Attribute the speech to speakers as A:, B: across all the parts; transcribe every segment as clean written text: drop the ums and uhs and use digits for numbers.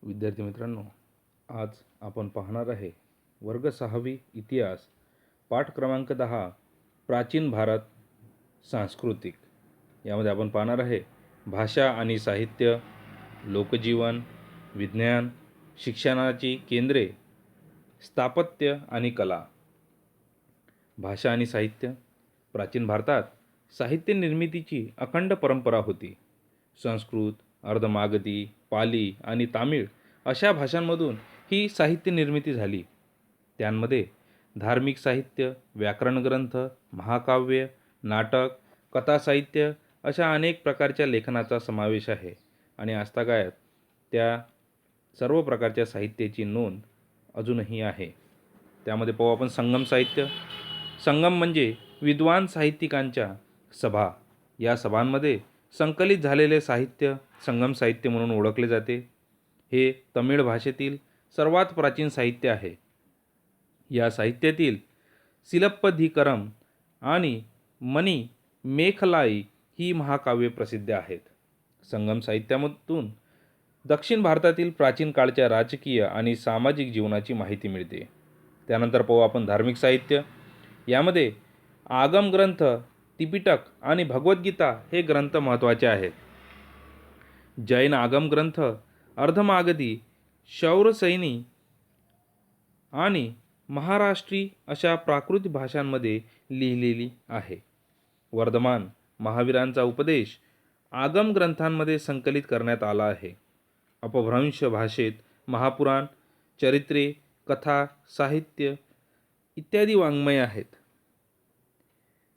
A: विद्यार्थी मित्रांनो, आज आपण पाहणार आहे वर्ग 6वी इतिहास पाठ क्रमांक 10 प्राचीन भारत सांस्कृतिक. यामध्ये आपण पाहणार आहे भाषा आणि साहित्य, लोकजीवन, विज्ञान, शिक्षणाची केंद्रे, स्थापत्य आणि कला. भाषा आणि साहित्य. प्राचीन भारतात साहित्य निर्मितीची अखंड परंपरा होती. संस्कृत, अर्धमागधी, पाली आणि तामिळ अशा भाषांमधून ही साहित्य निर्मिती झाली. त्यांमध्ये धार्मिक साहित्य, व्याकरण ग्रंथ, महाकाव्य, नाटक, कथासाहित्य अशा अनेक प्रकारच्या लेखनाचा समावेश आहे आणि आजतागायत त्या सर्व प्रकारच्या साहित्याची नोंद अजूनही आहे. त्यामध्ये पाहू आपण संगम साहित्य. संगम म्हणजे विद्वान साहित्यिकांच्या सभा. या सभांमध्ये संकलित झालेले साहित्य संगम साहित्य म्हणून ओळखले जाते. हे तमिळ भाषेतील सर्वात प्राचीन साहित्य आहे. या साहित्यातील सिलप्पदिकरम आणि मनी मेखलाई ही महाकाव्ये प्रसिद्ध आहेत. संगम साहित्यामधून दक्षिण भारतातील प्राचीन काळच्या राजकीय आणि सामाजिक जीवनाची माहिती मिळते. त्यानंतर पाहू आपण धार्मिक साहित्य. यामध्ये आगम ग्रंथ, त्रिपिटक आणि भगवद्गीता हे ग्रंथ महत्त्वाचे आहेत. जैन आगम ग्रंथ, अर्धमागधी, शौरसैनी आणि महाराष्ट्री अशा प्राकृत भाषांमध्ये लिहिलेली आहे. वर्धमान महावीरांचा उपदेश आगम ग्रंथांमध्ये संकलित करण्यात आला आहे. अपभ्रंश भाषेत महापुराण, चरित्रे, कथा, साहित्य इत्यादी वाङ्मय आहेत.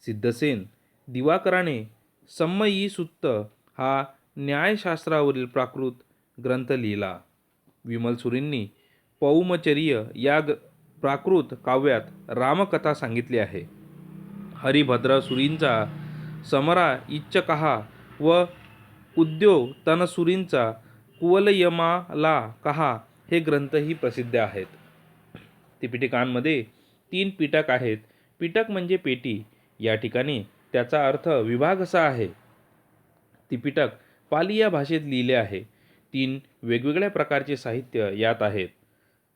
A: सिद्धसेन दिवाकराने सम्मयीसुत्त हा न्यायशास्त्रावरील प्राकृत ग्रंथ लिहिला. विमल सुरींनी पौमचर्य या प्राकृत काव्यात रामकथा सांगितली आहे. हरिभद्र सुरींचा समरा इच्चकहा व उद्यो तनसुरींचा कुवलयमाला कहा हे ग्रंथही प्रसिद्ध आहेत. त्रिपिटकांमध्ये 3 पिटक आहेत. पिटक म्हणजे पेटी. या ठिकाणी त्याचा अर्थ विभाग असा आहे. त्रिपिटक पाली या भाषेत लिहिले आहे. 3 वेगवेगळ्या प्रकारचे साहित्य यात आहेत.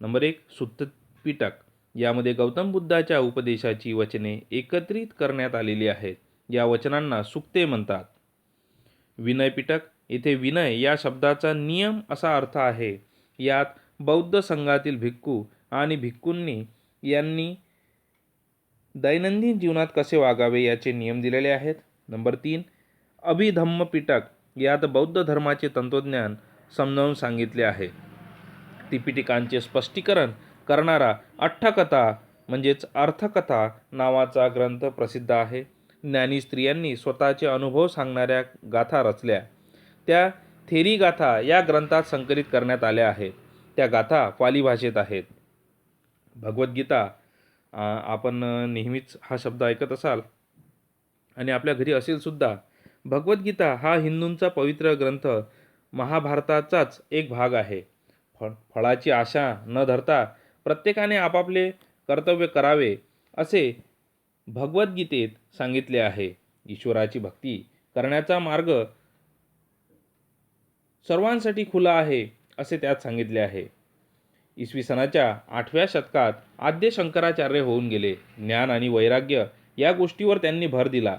A: नंबर 1 सुत्त पिटक. यामध्ये गौतम बुद्धाच्या उपदेशाची वचने एकत्रित करण्यात आलेली आहेत. या वचनांना सुक्ते म्हणतात. विनय पिटक. येथे विनय या शब्दाचा नियम असा अर्थ आहे. यात बौद्ध संघातील भिक्खू आणि भिक्खूंनी यांनी दैनंदिन जीवनात कसे वागावे याचे नियम दिलेले आहेत. नंबर 3 अभिधम्म पिटक. यात बौद्ध धर्माचे तत्त्वज्ञान समजावून सांगितले आहे. त्रिपिटकांचे स्पष्टीकरण करणारा अठ्ठकथा म्हणजेच अर्थकथा नावाचा ग्रंथ प्रसिद्ध आहे. ज्ञानी स्त्रियांनी स्वतःचे अनुभव सांगणाऱ्या गाथा रचल्या. त्या थेरी गाथा या ग्रंथात संकलित करण्यात आल्या आहेत. त्या गाथा पाली भाषेत आहेत. भगवद्गीता. आपण नेहमीच हा शब्द ऐकत असाल आणि आपल्या घरी असेल सुद्धा. भगवद्गीता हा हिंदूंचा पवित्र ग्रंथ महाभारताचाच एक भाग आहे. फळाची आशा न धरता प्रत्येकाने आपापले कर्तव्य करावे असे भगवद्गीतेत सांगितले आहे. ईश्वराची भक्ती करण्याचा मार्ग सर्वांसाठी खुला आहे असे त्यात सांगितले आहे. इसवी सनाच्या 8व्या शतकात आद्य शंकराचार्य होऊन गेले. ज्ञान आणि वैराग्य या गोष्टीवर त्यांनी भर दिला.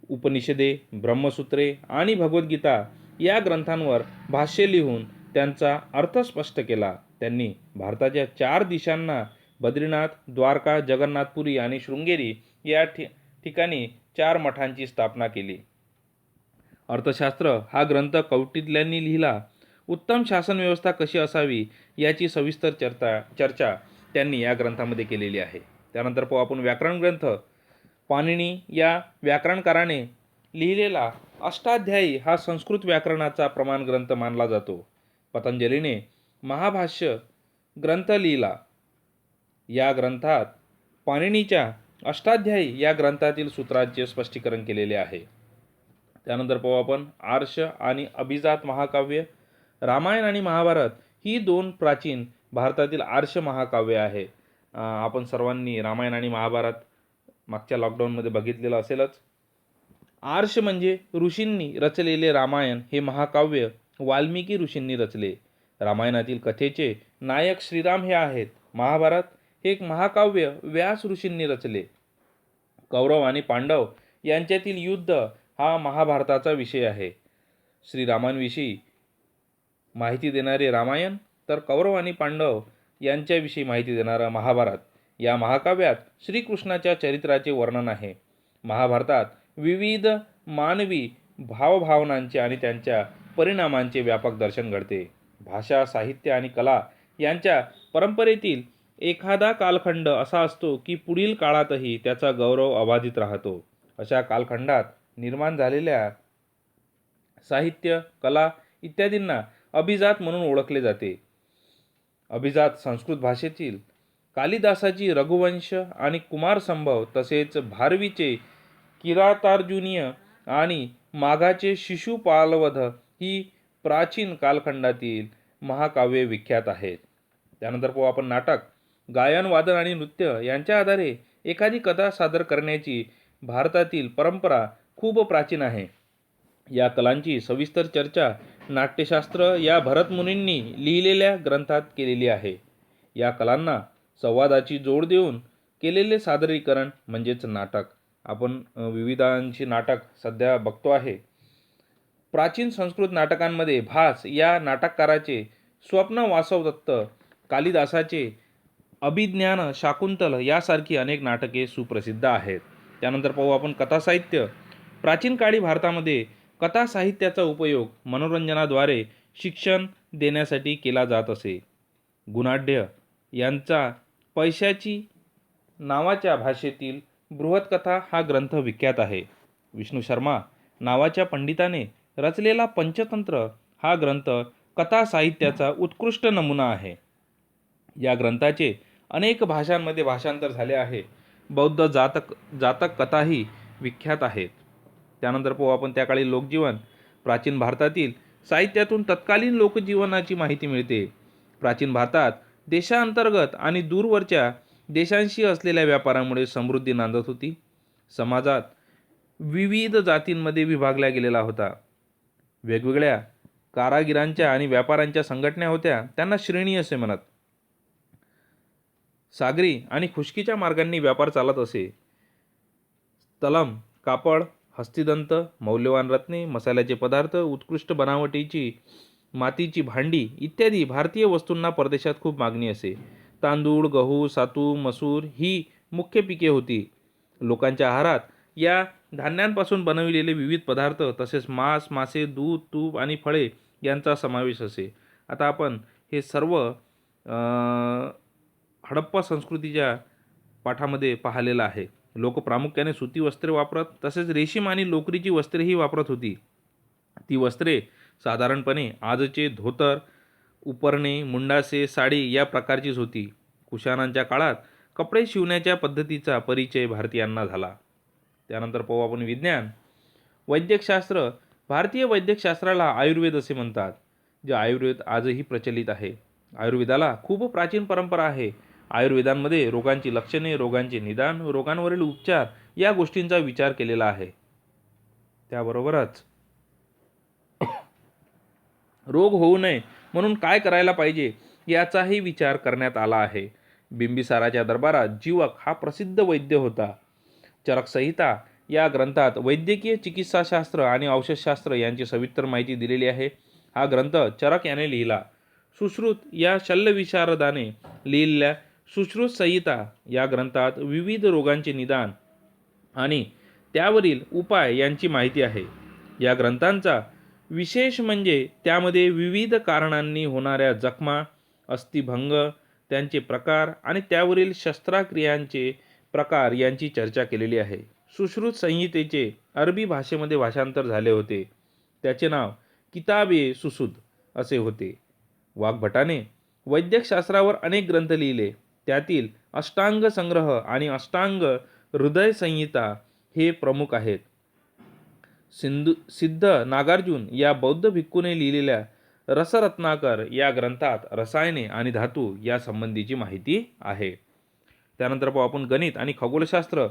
A: उपनिषदे, ब्रह्मसूत्रे आणि भगवद्गीता या ग्रंथांवर भाष्य लिहून त्यांचा अर्थ स्पष्ट केला. त्यांनी भारताच्या 4 दिशांना बद्रीनाथ, द्वारका, जगन्नाथपुरी आणि शृंगेरी या ठिकाणी 4 मठांची स्थापना केली. अर्थशास्त्र हा ग्रंथ कौटिल्यांनी लिहिला. उत्तम शासन व्यवस्था कशी असावी याची सविस्तर चर्चा त्यांनी या ग्रंथामध्ये केलेली आहे. त्यानंतर पाहू आपण व्याकरण ग्रंथ. पाणिनी या व्याकरणकाराने लिहिलेला अष्टाध्यायी हा संस्कृत व्याकरणाचा प्रमाण ग्रंथ मानला जातो. पतंजलीने महाभाष्य ग्रंथ लिहिला. या ग्रंथात पाणिनीच्या अष्टाध्यायी या ग्रंथातील सूत्रांचे स्पष्टीकरण केलेले आहे. त्यानंतर पाहू आपण आर्ष आणि अभिजात महाकाव्य. रामायण आणि महाभारत ही 2 प्राचीन भारतातील आर्ष महाकाव्य आहे. आपण सर्वांनी रामायण आणि महाभारत मागच्या लॉकडाऊनमध्ये बघितलेलं असेलच. आर्ष म्हणजे ऋषींनी रचलेले रामायण हे महाकाव्य वाल्मिकी ऋषींनी रचले. रामायणातील कथेचे नायक श्रीराम हे आहेत. महाभारत हे एक महाकाव्य व्यास ऋषींनी रचले. कौरव आणि पांडव यांच्यातील युद्ध हा महाभारताचा विषय आहे. श्रीरामांविषयी माहिती देणारे रामायण, तर कौरव आणि पांडव यांच्याविषयी माहिती देणारा महाभारत. या महाकाव्यात श्रीकृष्णाच्या चरित्राचे वर्णन आहे. महाभारतात विविध मानवी भावभावनांचे आणि त्यांच्या परिणामांचे व्यापक दर्शन घडते. भाषा, साहित्य आणि कला यांच्या परंपरेतील एखादा कालखंड असा असतो की पुढील काळातही त्याचा गौरव अबाधित राहतो. अशा कालखंडात निर्माण झालेल्या साहित्य, कला इत्यादींना अभिजात म्हणून ओळखले जाते. अभिजात संस्कृत भाषेतील कालिदासाची रघुवंश आणि कुमारसंभव, तसेच भारवीचे किरातार्जुनीय आणि माघाचे शिशुपालवध ही प्राचीन कालखंडातील महाकाव्ये विख्यात आहेत. त्यानंतर पाहू आपण नाटक. गायन, वादन आणि नृत्य यांच्या आधारे एखादी कथा सादर करण्याची भारतातील परंपरा खूप प्राचीन आहे. या कलांची सविस्तर चर्चा नाट्यशास्त्र या भरतमुनींनी लिहिलेल्या ग्रंथात केलेली आहे. या कलांना संवादाची जोड देऊन केलेले सादरीकरण म्हणजेच नाटक. आपण विविधांची नाटक सध्या बघतो आहे. प्राचीन संस्कृत नाटकांमध्ये भास या नाटककाराचे, स्वप्न वासवदत्त, कालिदासाचे अभिज्ञान शाकुंतल यासारखी अनेक नाटके सुप्रसिद्ध आहेत. त्यानंतर पाहू आपण कथासाहित्य. प्राचीन काळी भारतामध्ये कथा साहित्याचा उपयोग मनोरंजनाद्वारे शिक्षण देण्यासाठी केला जात असे. गुणाढ्य यांचा पैशाची नावाच्या भाषेतील बृहत्कथा हा ग्रंथ विख्यात आहे. विष्णू शर्मा नावाच्या पंडिताने रचलेला पंचतंत्र हा ग्रंथ कथा साहित्याचा उत्कृष्ट नमुना आहे. या ग्रंथाचे अनेक भाषांमध्ये भाषांतर झाले आहे. बौद्ध जातक कथाही विख्यात आहेत. त्यानंतर पाहू आपण त्या काळी लोकजीवन. प्राचीन भारतातील साहित्यातून तत्कालीन लोकजीवनाची माहिती मिळते. प्राचीन भारतात देशांतर्गत आणि दूरवरच्या देशांशी असलेल्या व्यापारामुळे समृद्धी नांदत होती. समाजात विविध जातींमध्ये विभागला गेलेला होता. वेगवेगळ्या कारागिरांच्या आणि व्यापाऱ्यांच्या संघटना होत्या, त्यांना श्रेणी असे म्हणत. सागरी आणि खुष्कीच्या मार्गांनी व्यापार चालत असे. तलम, कापड, हस्तिदंत, मौल्यवान रत्ने, मसाल्याचे पदार्थ, उत्कृष्ट बनावटीची मातीची भांडी इत्यादी भारतीय वस्तूंना परदेशात खूप मागणी असे. तांदूळ, गहू, सातू, मसूर ही मुख्य पिके होती. लोकांच्या आहारात या धान्यांपासून बनविलेले विविध पदार्थ तसेच मांस, मासे, दूध, तूप आणि फळे यांचा समावेश असे. आता आपण हे सर्व हडप्पा संस्कृतीच्या पाठामध्ये पाहिलेलं आहे. लोक प्रामुख्याने सुती वस्त्रे वापरत, तसेच रेशीम आणि लोकरीची वस्त्रेही वापरत होती. ती वस्त्रे साधारणपणे आजचे धोतर, उपरणे, मुंडासे, साडी या प्रकारचीच होती. कुशाणांच्या काळात कपडे शिवण्याच्या पद्धतीचा परिचय भारतीयांना झाला. त्यानंतर पाहू आपण विज्ञान. वैद्यकशास्त्र. भारतीय वैद्यकशास्त्राला आयुर्वेद असे म्हणतात, जे आयुर्वेद आजही प्रचलित आहे. आयुर्वेदाला खूप प्राचीन परंपरा आहे. आयुर्वेदांमध्ये रोगांची लक्षणे, रोगांचे निदान, रोगांवरील उपचार या गोष्टींचा विचार केलेला आहे. त्याबरोबरच रोग होऊ नये म्हणून काय करायला पाहिजे याचाही विचार करण्यात आला आहे. बिंबिसाराच्या दरबारात जीवक हा प्रसिद्ध वैद्य होता. चरकसंहिता या ग्रंथात वैद्यकीय चिकित्साशास्त्र आणि औषधशास्त्र यांची सविस्तर माहिती दिलेली आहे. हा ग्रंथ चरक याने लिहिला. सुश्रुत या शल्यविशारदाने लिहिलेल्या सुश्रुत संहिता या ग्रंथात विविध रोगांचे निदान आणि त्यावरील उपाय यांची माहिती आहे. या ग्रंथांचा विशेष म्हणजे त्यामध्ये विविध कारणांनी होणाऱ्या जखमा, अस्थिभंग, त्यांचे प्रकार आणि त्यावरील शस्त्रक्रियांचे प्रकार यांची चर्चा केलेली आहे. सुश्रुत संहितेचे अरबी भाषेमध्ये भाषांतर झाले होते. त्याचे नाव किताबे सुसूद असे होते. वाग्भटाने वैद्यकशास्त्रावर अनेक ग्रंथ लिहिले. त्यातील अष्टांग संग्रह आणि अष्टांग हृदय संहिता हे प्रमुख आहेत. सिद्ध नागार्जुन या बौद्ध भिक्खूने लिहिलेल्या रसरत्नाकर या ग्रंथात रसायने आणि धातू या संबंधीची माहिती आहे. त्यानंतर पाहू आपण गणित आणि खगोलशास्त्र.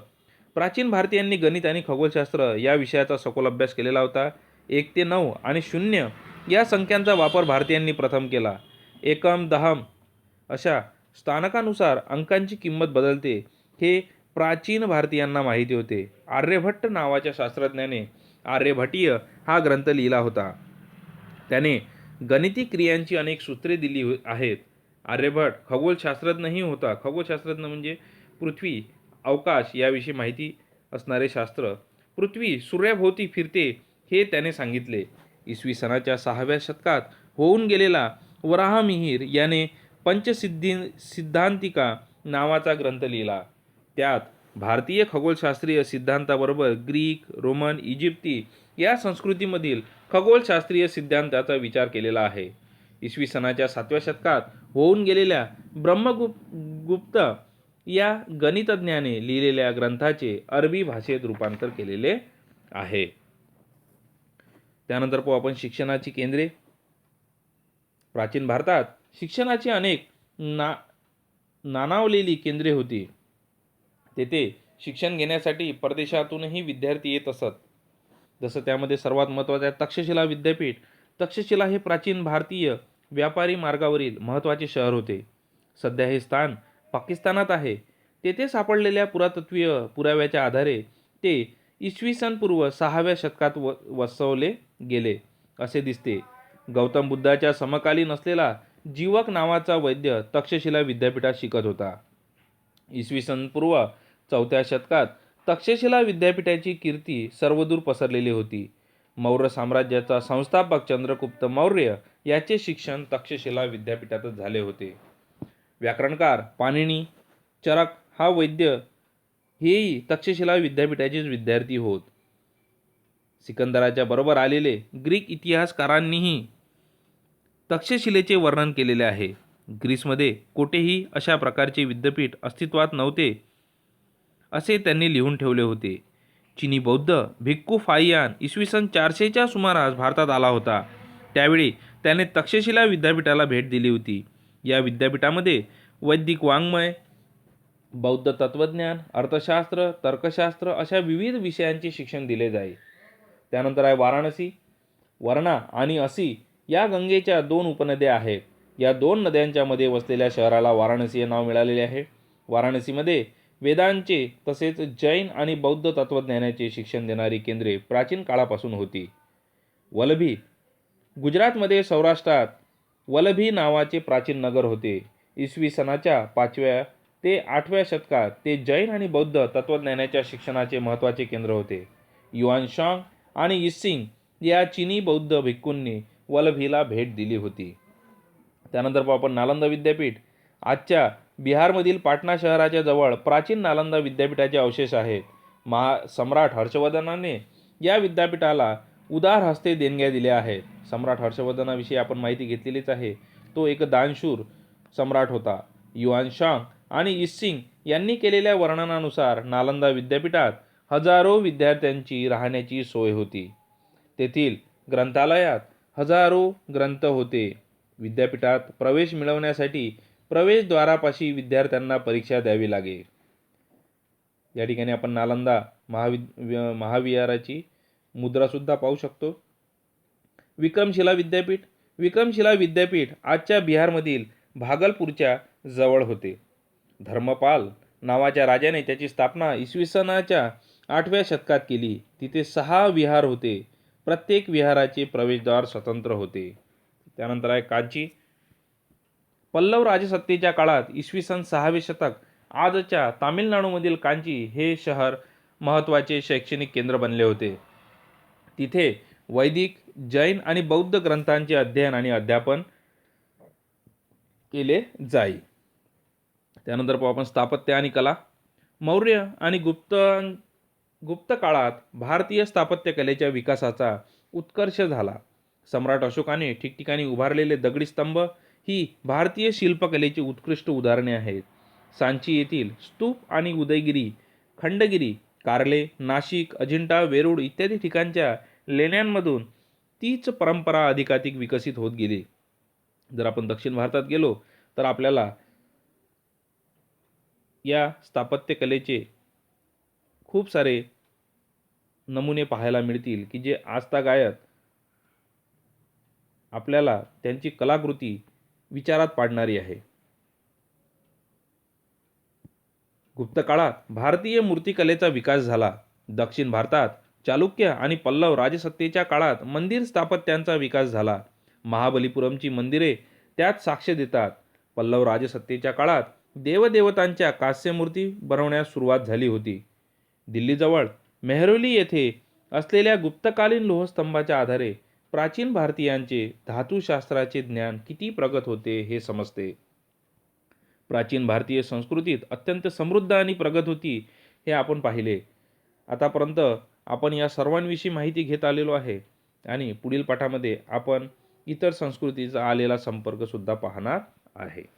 A: प्राचीन भारतीयांनी गणित आणि खगोलशास्त्र या विषयाचा सखोल अभ्यास केलेला होता. 1 ते 9 आणि 0 या संख्यांचा वापर भारतीयांनी प्रथम केला. एकम, दहम अशा स्थानकानुसार अंकांची किंमत बदलते हे प्राचीन भारतीयांना माहिती होते. आर्यभट्ट नावाच्या शास्त्रज्ञाने आर्यभटीय हा ग्रंथ लिहिला होता. त्याने गणिती क्रियांची अनेक सूत्रे दिली आहेत. आर्यभट खगोलशास्त्रज्ञही होता. खगोलशास्त्रज्ञ म्हणजे पृथ्वी, अवकाश याविषयी माहिती असणारे शास्त्र. पृथ्वी सूर्याभोवती फिरते हे त्याने सांगितले. इसवी सनाच्या 6व्या शतकात होऊन गेलेला वराहमिहिर याने सिद्धांतिका नावाचा ग्रंथ लिहिला. त्यात भारतीय खगोलशास्त्रीय सिद्धांताबरोबर ग्रीक, रोमन, इजिप्ती या संस्कृतीमधील खगोलशास्त्रीय सिद्धांताचा विचार केलेला आहे. इसवी सनाच्या 7व्या शतकात होऊन गेलेल्या ब्रह्मगुप्त या गणितज्ञाने लिहिलेल्या ग्रंथाचे अरबी भाषेत रूपांतर केलेले आहे. त्यानंतर पाहू आपण शिक्षणाची केंद्रे. प्राचीन भारतात शिक्षणाची अनेक नाणावलेली केंद्रे होती. तेथे शिक्षण घेण्यासाठी परदेशातूनही विद्यार्थी येत असत. जसं त्यामध्ये सर्वात महत्त्वाचं आहे तक्षशिला विद्यापीठ. तक्षशिला हे प्राचीन भारतीय व्यापारी मार्गावरील महत्त्वाचे शहर होते. सध्या हे स्थान पाकिस्तानात आहे. तेथे सापडलेल्या पुरातत्वीय पुराव्याच्या आधारे ते इसवी सन पूर्व 6व्या शतकात वसवले गेले असे दिसते. गौतम बुद्धाच्या समकालीन असलेला जीवक नावाचा वैद्य तक्षशिला विद्यापीठात शिकत होता. इसवी सन पूर्व 4थ्या शतकात तक्षशिला विद्यापीठाची कीर्ती सर्वदूर पसरलेली होती. मौर्य साम्राज्याचा संस्थापक चंद्रगुप्त मौर्य याचे शिक्षण तक्षशिला विद्यापीठातच झाले होते. व्याकरणकार पाणिनी, चरक हा वैद्य हेही तक्षशिला विद्यापीठाचेच विद्यार्थी होत. सिकंदराच्या बरोबर आलेले ग्रीक इतिहासकारांनीही तक्षशिलेचे वर्णन केलेले आहे. ग्रीसमध्ये कोठेही अशा प्रकारचे विद्यापीठ अस्तित्वात नव्हते असे त्यांनी लिहून ठेवले होते. चीनी बौद्ध भिक्खू फाहियान इसवी सन 400च्या सुमारास भारतात आला होता. त्यावेळी त्याने तक्षशिला विद्यापीठाला भेट दिली होती. या विद्यापीठामध्ये वैदिक वाङ्मय, बौद्ध तत्त्वज्ञान, अर्थशास्त्र, तर्कशास्त्र अशा विविध विषयांचे शिक्षण दिले जाई. त्यानंतर आहे वाराणसी. वर्णा आणि असी या गंगेच्या 2 उपनद्या आहेत. या 2 नद्यांच्या मध्ये वसलेल्या शहराला वाराणसी हे नाव मिळालेले आहे. वाराणसीमध्ये वेदांचे तसेच जैन आणि बौद्ध तत्त्वज्ञानाचे शिक्षण देणारी केंद्रे प्राचीन काळापासून होती. वलभी गुजरातमध्ये सौराष्ट्रात वलभी नावाचे प्राचीन नगर होते. इसवी सनाच्या 5व्या ते 8व्या शतकात ते जैन आणि बौद्ध तत्त्वज्ञानाच्या शिक्षणाचे महत्त्वाचे केंद्र होते. युआन शांग आणि इसिंग या चीनी बौद्ध भिक्खूंनी वलभीला भेट दिली होती. त्यानंतर आपण नालंदा विद्यापीठ. आजच्या बिहारमधील पाटणा शहराच्या जवळ प्राचीन नालंदा विद्यापीठाचे अवशेष आहेत. सम्राट हर्षवर्धनाने या विद्यापीठाला उदार हस्ते देणग्या दिल्या आहेत. सम्राट हर्षवर्धनाविषयी आपण माहिती घेतलेलीच आहे. तो एक दानशूर सम्राट होता. युआन शांग आणि इसिंग यांनी केलेल्या वर्णनानुसार नालंदा विद्यापीठात हजारो विद्यार्थ्यांची राहण्याची सोय होती. तेथील ग्रंथालयात हजारो ग्रंथ होते. विद्यापीठात प्रवेश मिळवण्यासाठी प्रवेशद्वारापाशी विद्यार्थ्यांना परीक्षा द्यावी लागे. या ठिकाणी आपण नालंदा महाविहाराची मुद्रासुद्धा पाहू शकतो. विक्रमशिला विद्यापीठ. विक्रमशिला विद्यापीठ आजच्या बिहारमधील भागलपूरच्या जवळ होते. धर्मपाल नावाच्या राजाने त्याची स्थापना इसवी सनाच्या 8व्या शतकात केली. तिथे 6 विहार होते. प्रत्येक विहाराचे प्रवेशद्वार स्वतंत्र होते. त्यानंतर आहे कांची. पल्लव राजसत्तेच्या काळात इसवी सन 6वे शतक आजच्या तामिळनाडूमधील कांची हे शहर महत्त्वाचे शैक्षणिक केंद्र बनले होते. तिथे वैदिक, जैन आणि बौद्ध ग्रंथांचे अध्ययन आणि अध्यापन केले जाई. त्यानंतर पाहू आपण स्थापत्य आणि कला. मौर्य आणि गुप्त काळात भारतीय स्थापत्य कलेच्या विकासाचा उत्कर्ष झाला. सम्राट अशोकाने ठिकठिकाणी उभारलेले दगडी स्तंभ ही भारतीय शिल्पकलेची उत्कृष्ट उदाहरणे आहेत. सांची येथील स्तूप आणि उदयगिरी, खंडगिरी, कार्ले, नाशिक, अजिंठा, वेरूळ इत्यादी ठिकाणच्या लेण्यांमधून तीच परंपरा अधिकाधिक विकसित होत गेली. जर आपण दक्षिण भारतात गेलो तर आपल्याला या स्थापत्यकलेचे खूप सारे नमुने पाहायला मिळतील की जे आजतागायत आपल्याला त्यांची कलाकृती विचारात पाडणारी आहे. गुप्त काळात भारतीय मूर्तिकलेचा विकास झाला. दक्षिण भारतात चालुक्य आणि पल्लव राजसत्तेच्या काळात मंदिर स्थापत्यांचा विकास झाला. महाबलीपुरमची मंदिरे त्यात साक्ष देतात. पल्लव राजसत्तेच्या काळात देवदेवतांच्या कांस्यमूर्ती बनवण्यास सुरुवात झाली होती. दिल्लीजवळ मेहरौली येथे असलेल्या गुप्तकालीन लोहस्तंभाच्या आधारे प्राचीन भारतीयांचे धातुशास्त्राचे ज्ञान किती प्रगत होते हे समजते. प्राचीन भारतीय संस्कृतीत अत्यंत समृद्ध आणि प्रगत होती हे आपण पाहिले. आतापर्यंत आपण या सर्वांविषयी माहिती घेत आलेलो आहे आणि पुढील पाठामध्ये आपण इतर संस्कृतीचा आलेला संपर्कसुद्धा पाहणार आहे.